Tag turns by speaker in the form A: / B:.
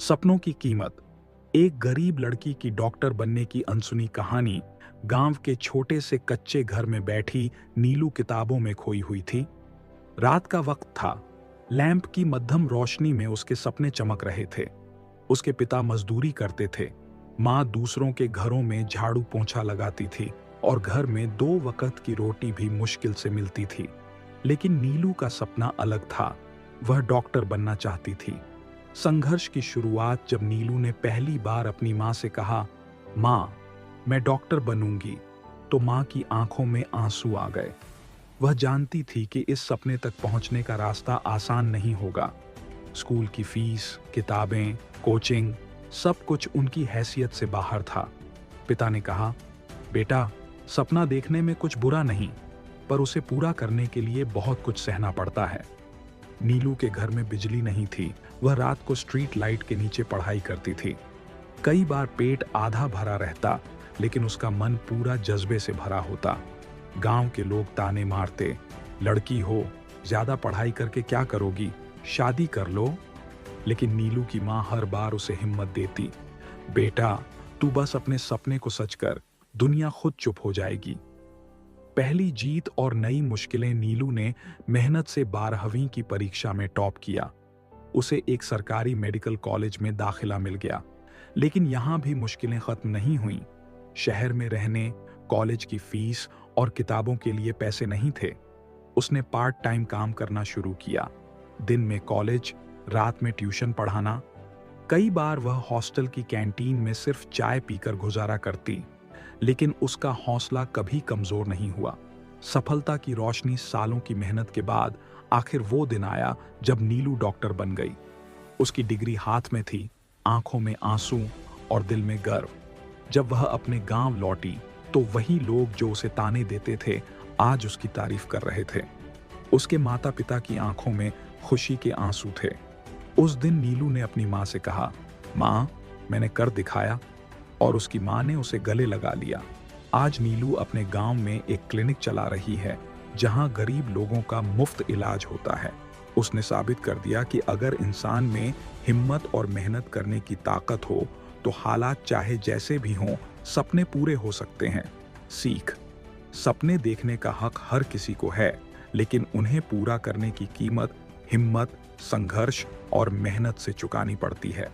A: सपनों की कीमत। एक गरीब लड़की की डॉक्टर बनने की अनसुनी कहानी गांव के छोटे से कच्चे घर में बैठी नीलू किताबों में खोई हुई थी। रात का वक्त था। लैंप की मध्यम रोशनी में उसके सपने चमक रहे थे। उसके पिता मजदूरी करते थे। माँ दूसरों के घरों में झाड़ू पोंछा लगाती थी और घर में 2 वक्त की रोटी भी मुश्किल से मिलती थी। लेकिन नीलू का सपना अलग था। वह डॉक्टर बनना चाहती थी। संघर्ष की शुरुआत जब नीलू ने पहली बार अपनी माँ से कहा, माँ, मैं डॉक्टर बनूंगी, तो माँ की आंखों में आंसू आ गए। वह जानती थी कि इस सपने तक पहुंचने का रास्ता आसान नहीं होगा। स्कूल की फीस, किताबें, कोचिंग, सब कुछ उनकी हैसियत से बाहर था। पिता ने कहा, बेटा, सपना देखने में कुछ बुरा नहीं, पर उसे पूरा करने के लिए बहुत कुछ सहना पड़ता है। नीलू के घर में बिजली नहीं थी। वह रात को स्ट्रीट लाइट के नीचे पढ़ाई करती थी। कई बार पेट आधा भरा रहता, लेकिन उसका मन पूरा जज्बे से भरा होता। गांव के लोग ताने मारते, लड़की हो, ज्यादा पढ़ाई करके क्या करोगी, शादी कर लो। लेकिन नीलू की माँ हर बार उसे हिम्मत देती, बेटा, तू बस अपने सपने को सच कर, दुनिया खुद चुप हो जाएगी। पहली जीत और नई मुश्किलें। नीलू ने मेहनत से 12वीं की परीक्षा में टॉप किया। उसे एक सरकारी मेडिकल कॉलेज में दाखिला मिल गया। लेकिन यहां भी मुश्किलें खत्म नहीं हुईं। शहर में रहने, कॉलेज की फीस और किताबों के लिए पैसे नहीं थे। उसने पार्ट टाइम काम करना शुरू किया। दिन में कॉलेज, रात में ट्यूशन पढ़ाना। कई बार वह हॉस्टल की कैंटीन में सिर्फ चाय पीकर गुजारा करती, लेकिन उसका हौसला कभी कमजोर नहीं हुआ। सफलता की रोशनी सालों की मेहनत के बाद आखिर वो दिन आया जब नीलू डॉक्टर बन गई। उसकी डिग्री हाथ में थी, आंखों में आंसू और दिल में गर्व। जब वह अपने गांव लौटी, तो वही लोग जो उसे ताने देते थे, आज उसकी तारीफ कर रहे थे। उसके माता पिता की आंखों में खुशी के आंसू थे। उस दिन नीलू ने अपनी माँ से कहा, माँ, मैंने कर दिखाया। और उसकी माँ ने उसे गले लगा लिया। आज नीलू अपने गांव में एक क्लिनिक चला रही है, जहां गरीब लोगों का मुफ्त इलाज होता है। उसने साबित कर दिया कि अगर इंसान में हिम्मत और मेहनत करने की ताकत हो, तो हालात चाहे जैसे भी हों, सपने पूरे हो सकते हैं। सीख। सपने देखने का हक हर किसी को है, लेकिन उन्हें पूरा करने की कीमत हिम्मत, संघर्ष और मेहनत से चुकानी पड़ती है।